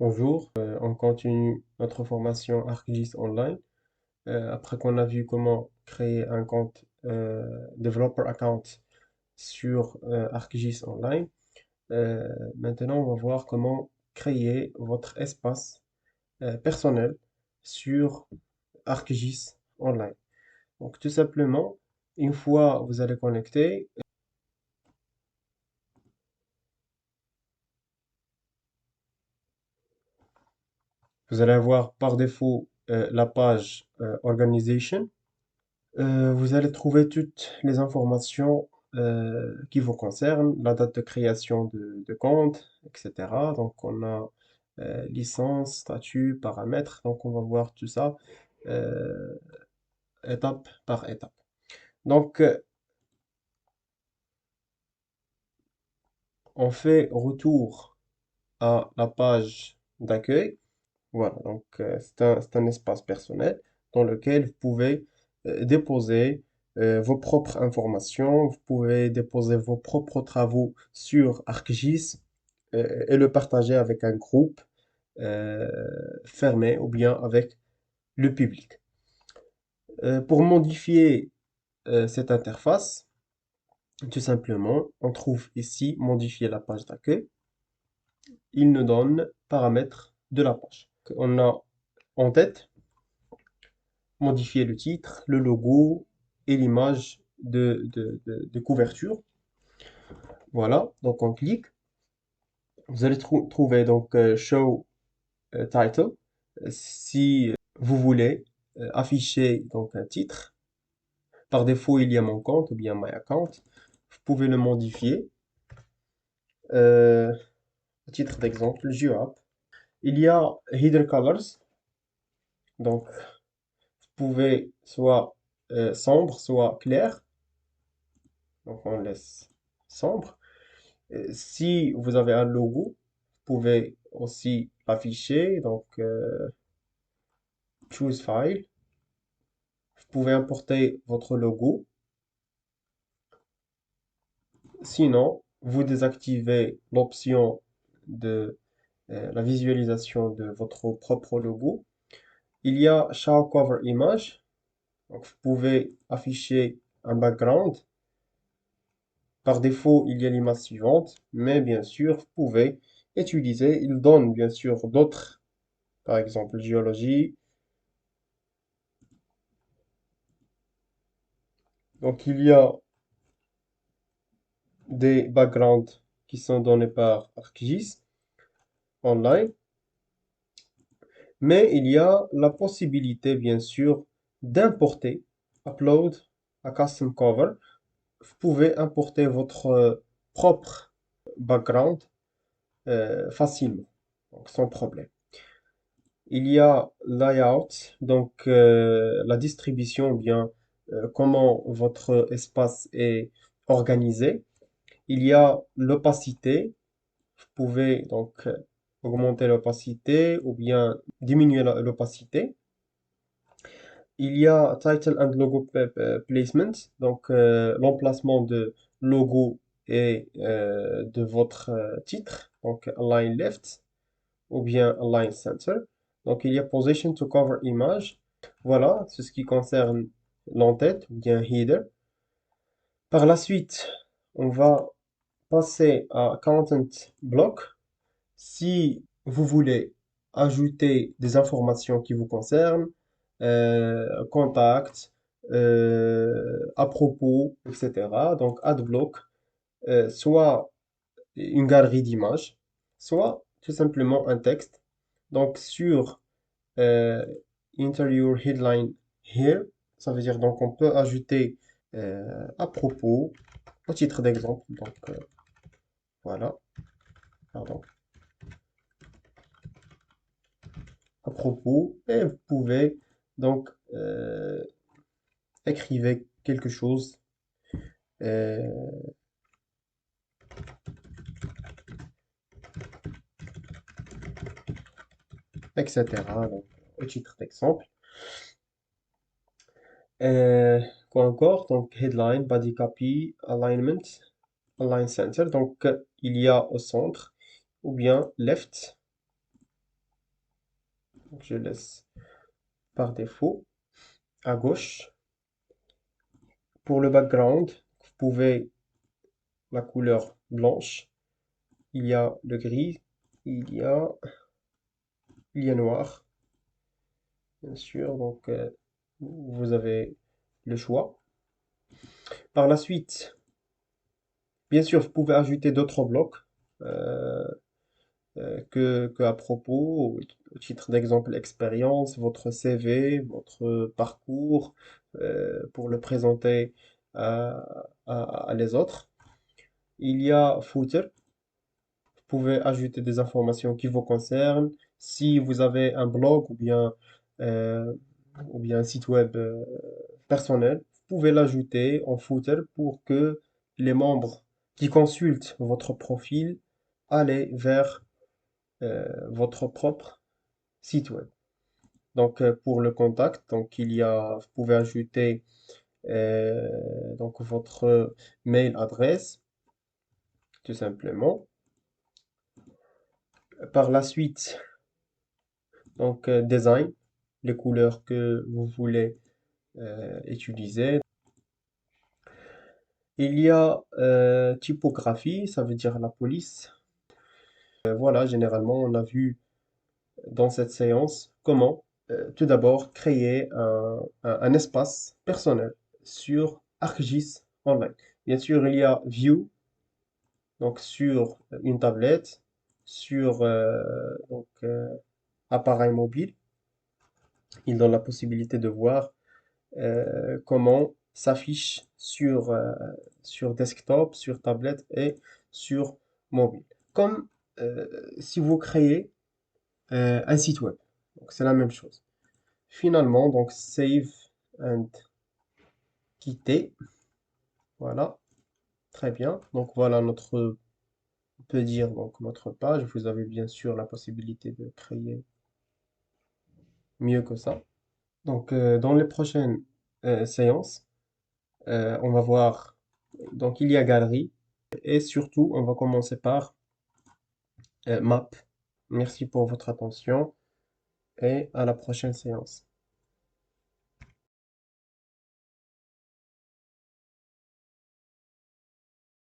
Bonjour, on continue notre formation ArcGIS Online. Après qu'on a vu comment créer un compte Developer Account sur ArcGIS Online, maintenant on va voir comment créer votre espace personnel sur ArcGIS Online. Donc tout simplement, une fois vous allez connecter, vous allez avoir par défaut la page Organization. Vous allez trouver toutes les informations qui vous concernent, la date de création de compte, etc. Donc, on a licence, statut, paramètres. Donc, on va voir tout ça euh, étape par étape. Donc, on fait retour à la page d'accueil. Voilà, donc c'est un espace personnel dans lequel vous pouvez déposer vos propres informations, vous pouvez déposer vos propres travaux sur ArcGIS et le partager avec un groupe euh, fermé ou bien avec le public. Pour modifier cette interface, tout simplement, on trouve ici modifier la page d'accueil. Il nous donne paramètres de la page. On a en tête modifier le titre, le logo et l'image de couverture. Voilà, donc on clique. Vous allez trouver donc Show Title. Si vous voulez afficher donc un titre, par défaut il y a mon compte ou bien My Account, vous pouvez le modifier. Euh, à titre d'exemple, GeoApp. Il y a Hidden Colors, donc vous pouvez soit sombre, soit clair. Donc on laisse sombre. Si vous avez un logo, vous pouvez aussi l'afficher. Donc, choose file. Vous pouvez importer votre logo. Sinon, vous désactivez l'option de la visualisation de votre propre logo. Il y a Show Cover Image. Donc, vous pouvez afficher un background. Par défaut, il y a l'image suivante, mais bien sûr, vous pouvez utiliser. Il donne bien sûr d'autres, par exemple géologie. Donc, il y a des backgrounds qui sont donnés par ArcGIS Online, mais il y a la possibilité, bien sûr, d'importer, upload a custom cover. Vous pouvez importer votre propre background facilement, donc sans problème. Il y a layout, donc la distribution, ou bien comment votre espace est organisé. Il y a l'opacité. Vous pouvez donc augmenter l'opacité ou bien diminuer l'opacité. Il y a Title and Logo Placement, donc l'emplacement de logo et de votre titre, donc Align Left ou bien Align Center. Donc il y a Position to Cover Image. Voilà, c'est ce qui concerne l'entête ou bien Header. Par la suite, on va passer à Content Block. Si vous voulez ajouter des informations qui vous concernent, contacts, à propos, etc. Donc, AdBlock, soit une galerie d'images, soit tout simplement un texte. Donc, sur euh, Enter your headline here, ça veut dire donc on peut ajouter à propos, au titre d'exemple. Donc, voilà, pardon, à propos, et vous pouvez donc écrivez quelque chose, euh, etc. Donc, au titre d'exemple. Quoi encore? Donc, headline, body copy, alignment, align center. Donc, il y a au centre, ou bien left, Donc, je laisse par défaut à gauche. Pour le background, vous pouvez la couleur blanche, il y a le gris, il y a, il y a noir, bien sûr. Donc, vous avez le choix. Par la suite, bien sûr, vous pouvez ajouter d'autres blocs euh, que à propos, au titre d'exemple, expérience, votre CV, votre parcours, pour le présenter à les autres. Il y a footer. Vous pouvez ajouter des informations qui vous concernent. Si vous avez un blog euh, ou bien un site web personnel, vous pouvez l'ajouter en footer pour que les membres qui consultent votre profil aillent vers votre propre site web. Donc pour le contact, donc vous pouvez ajouter euh, donc votre mail adresse tout simplement. Par la suite, donc design, les couleurs que vous voulez utiliser. Il y a typographie, ça veut dire la police. Voilà, généralement, on a vu dans cette séance comment tout d'abord créer un espace personnel sur ArcGIS Online. Bien sûr, il y a View, donc sur une tablette, sur appareil mobile. Il donne la possibilité de voir comment s'affiche sur desktop, sur tablette et sur mobile. Comme si vous créez un site web. Donc c'est la même chose. Finalement, donc save and quitter. Voilà, très bien. Donc voilà on peut dire donc notre page. Vous avez bien sûr la possibilité de créer mieux que ça. Donc dans les prochaines séances, on va voir. Donc il y a galerie et surtout on va commencer par map. Merci pour votre attention et à la prochaine séance.